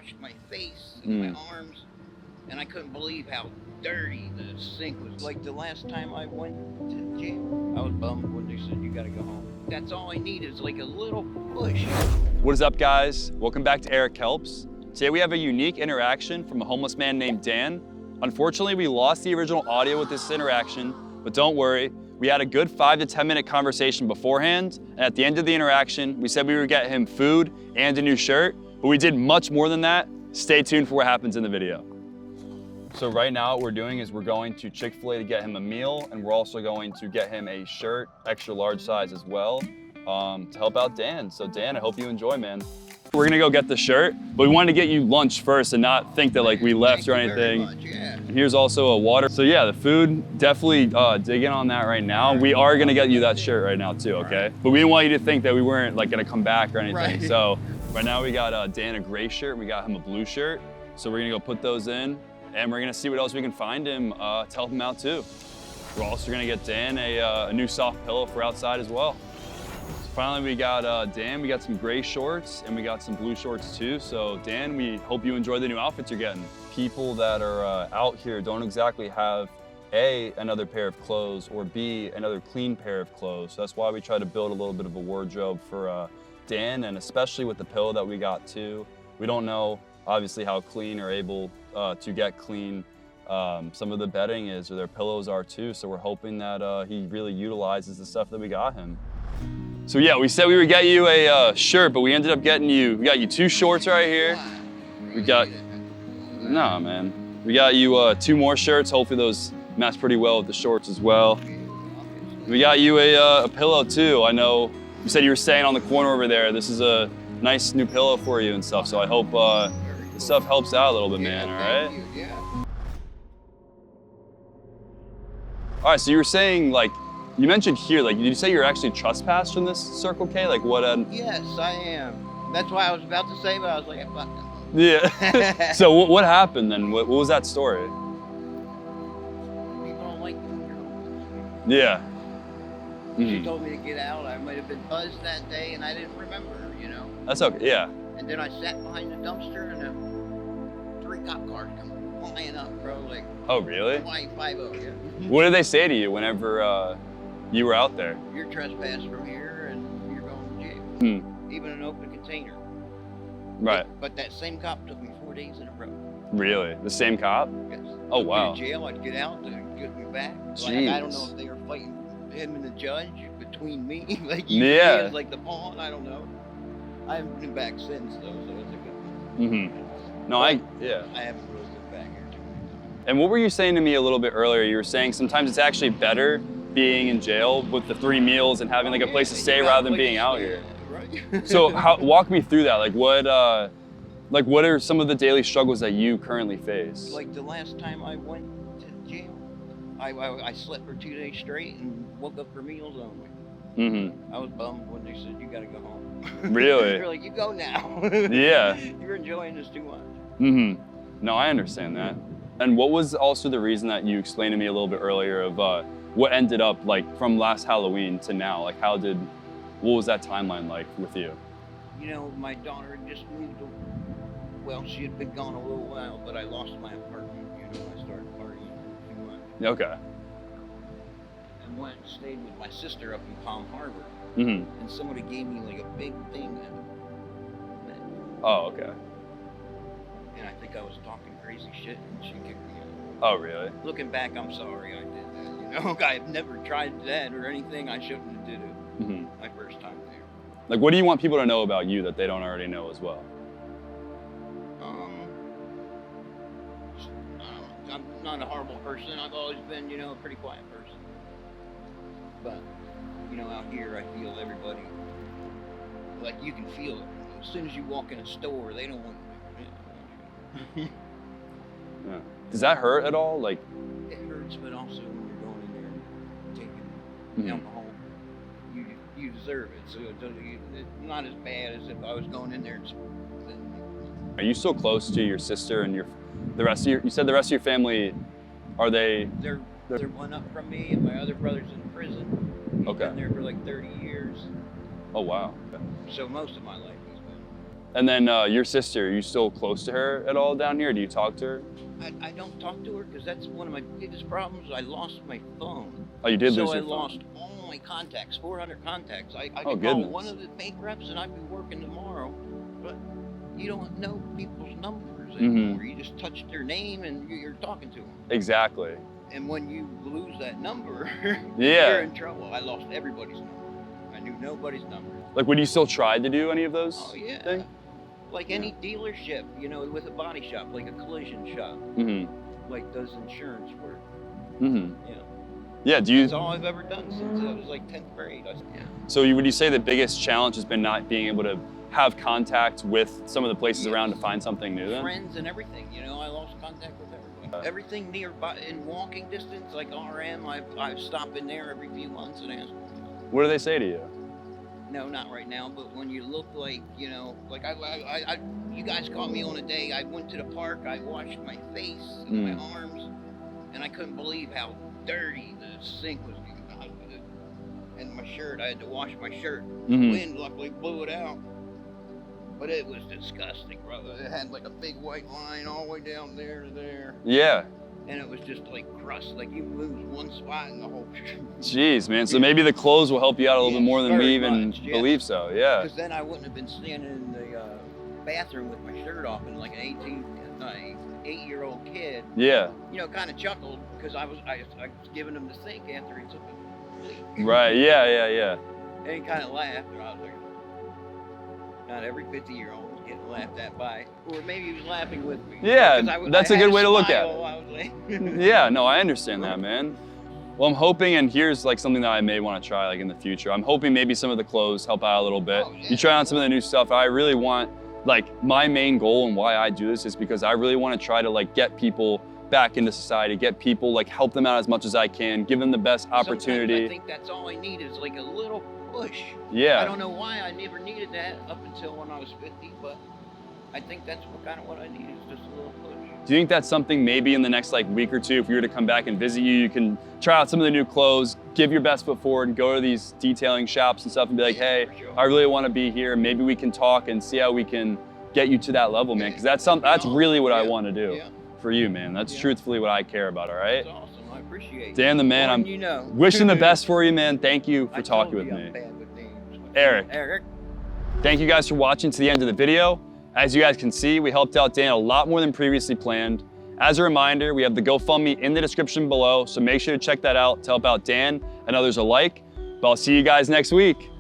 washed my face and my arms, and I couldn't believe how dirty the sink was. Like the last time I went to jail, I was bummed when they said you gotta go home. That's all I need is like a little push. What is up, guys? Welcome back to Eric Helps. Today we have a unique interaction from a homeless man named Dan. Unfortunately, we lost the original audio with this interaction, but don't worry. We had a good 5 to 10 minute conversation beforehand, and at the end of the interaction, we said we would get him food and a new shirt, but we did much more than that. Stay tuned for what happens in the video. So right now what we're doing is we're going to Chick-fil-A to get him a meal, and we're also going to get him a shirt, extra large size as well, to help out Dan. So Dan, I hope you enjoy, man. We're gonna go get the shirt, but we wanted to get you lunch first and not think that like we left or anything. And here's also a water. So yeah, the food, definitely dig in on that right now. We are gonna get you that shirt right now too, okay? But we didn't want you to think that we weren't like gonna come back or anything. So right now we got Dan a gray shirt, and we got him a blue shirt. So we're gonna go put those in, and we're gonna see what else we can find him to help him out too. We're also gonna get Dan a new soft pillow for outside as well. Finally, we got Dan, we got some gray shorts and we got some blue shorts too. So Dan, we hope you enjoy the new outfits you're getting. People that are out here don't exactly have A, another pair of clothes, or B, another clean pair of clothes. So that's why we try to build a little bit of a wardrobe for Dan, and especially with the pillow that we got too. We don't know obviously how clean or able to get clean some of the bedding is, or their pillows are too. So we're hoping that he really utilizes the stuff that we got him. So yeah, we said we would get you a shirt, but we ended up getting you, we got you 2 shorts right here. We got, nah man. We got you 2 more shirts. Hopefully those match pretty well with the shorts as well. We got you a pillow too. I know you said you were staying on the corner over there. This is a nice new pillow for you and stuff. So I hope this stuff helps out a little bit, man, all right? All right, so you were saying like, you mentioned here, like, did you say you're actually trespassed from this Circle K? Like what? Yes, I am. That's why I was about to say, but I was like, fuck that. Yeah. So what happened then? What was that story? People don't like you when you're homeless. Yeah. She told me to get out. I might have been buzzed that day, and I didn't remember, you know. That's okay. Yeah. And then I sat behind the dumpster, and 3 cop cars come flying up, bro. Like. Oh really? Hawaii 5-0, yeah. What did they say to you whenever you were out there? You're trespassed from here, and you're going to jail. Even an open container. Right. But that same cop took me 4 days in a row. Really? The same cop? Yes. Oh wow. I'd be in jail, I'd get out, they'd get me back. Jeez. Like, I don't know if they were fighting him and the judge between me, like you yeah. like the pawn. I don't know. I haven't been back since though, so it's a good one. No, but yeah. I haven't really been back here too much. And what were you saying to me a little bit earlier? You were saying sometimes it's actually better being in jail with the 3 meals and having like a place to stay rather than being out here. Right. So walk me through that. Like what are some of the daily struggles that you currently face? Like the last time I went to jail, I slept for 2 days straight and woke up for meals only. I was bummed when they said you gotta go home. Really? They're like, you go now. Yeah. You're enjoying this too much. No, I understand that. And what was also the reason that you explained to me a little bit earlier of what ended up like from last Halloween to now? Like what was that timeline like with you? You know, my daughter had just moved. Well, she had been gone a little while, but I lost my apartment. You know, I started partying too much. Okay. And went and stayed with my sister up in Palm Harbor. And somebody gave me like a big thing. Oh, okay. And I think I was talking crazy shit, and she kicked me out. Oh, really? Looking back, I'm sorry I did that. You know, I've never tried that or anything. I shouldn't have did it. My first time there. Like, what do you want people to know about you that they don't already know as well? I'm not a horrible person. I've always been, you know, a pretty quiet person. But, you know, out here, I feel everybody, like you can feel it. As soon as you walk in a store, they don't want you. Yeah. Does that hurt at all? Like, it hurts, but also when you're going in there and taking alcohol, you deserve it. So it's not as bad as if I was going in there and. Are you so close to your sister and the rest of your? You said the rest of your family, are they? They're one up from me, and my other brother's in prison. He's been there for like 30 years. Oh wow. Okay. So most of my life he's been. And then your sister, are you still close to her at all down here? Do you talk to her? I don't talk to her because that's one of my biggest problems. I lost my phone. Oh, you did lose So I your phone. lost all my contacts, 400 contacts. I Oh, could call goodness. one of the paint reps and I'd be working tomorrow, but you don't know people's numbers anymore. You just touch their name and you're talking to them. Exactly. And when you lose that number, Yeah. you're in trouble. I lost everybody's number. I knew nobody's number. Like, would you still try to do any of those Oh yeah. things? Like any dealership, you know, with a body shop, like a collision shop, like does insurance work. You know. Yeah, do you? That's all I've ever done since I was like 10th grade. So would you say the biggest challenge has been not being able to have contact with some of the places around to find something new then? Friends and everything, you know, I lost contact with everybody. Everything nearby, in walking distance, like RM, I stop in there every few months and ask. What do they say to you? No, not right now, but when you look like, you know, like you guys caught me on a day, I went to the park, I washed my face and my arms, and I couldn't believe how dirty the sink was. And my shirt, I had to wash my shirt. The wind luckily blew it out. But it was disgusting, brother. It had like a big white line all the way down there to there. Yeah. And it was just like crust, like you moved one spot in the whole. Jeez, man. So maybe the clothes will help you out a little bit more than we even believe so. Yeah. Because then I wouldn't have been standing in the bathroom with my shirt off and like an 8-year-old kid. Yeah. You know, kind of chuckled because I was giving him the sink after he took it. Right. Yeah. And he kind of laughed. And I was like, not every 50-year-old is getting laughed at by, or maybe he was laughing with me. Yeah, that's a good way to look at it. I was like, yeah, no, I understand that, man. Well, I'm hoping, and here's like something that I may want to try like in the future. I'm hoping maybe some of the clothes help out a little bit. Oh, yeah. You try on some of the new stuff. I really want, like, my main goal and why I do this is because I really want to try to like get people back into society, get people, like, help them out as much as I can, give them the best opportunity. Sometimes I think that's all I need is like a little push. Yeah. I don't know why I never needed that up until when I was 50, but I think that's what I need is just a little push. Do you think that's something maybe in the next like week or two, if we were to come back and visit you, you can try out some of the new clothes, give your best foot forward and go to these detailing shops and stuff and be like, hey, Sure. I really want to be here. Maybe we can talk and see how we can get you to that level, man. Because that's really what I want to do for you, man. That's truthfully what I care about, all right? That's awesome. I appreciate it. Dan the man, I'm wishing the best for you, man. Thank you for talking with me. Eric. Thank you guys for watching to the end of the video. As you guys can see, we helped out Dan a lot more than previously planned. As a reminder, we have the GoFundMe in the description below, so make sure to check that out to help out Dan and others alike. But I'll see you guys next week.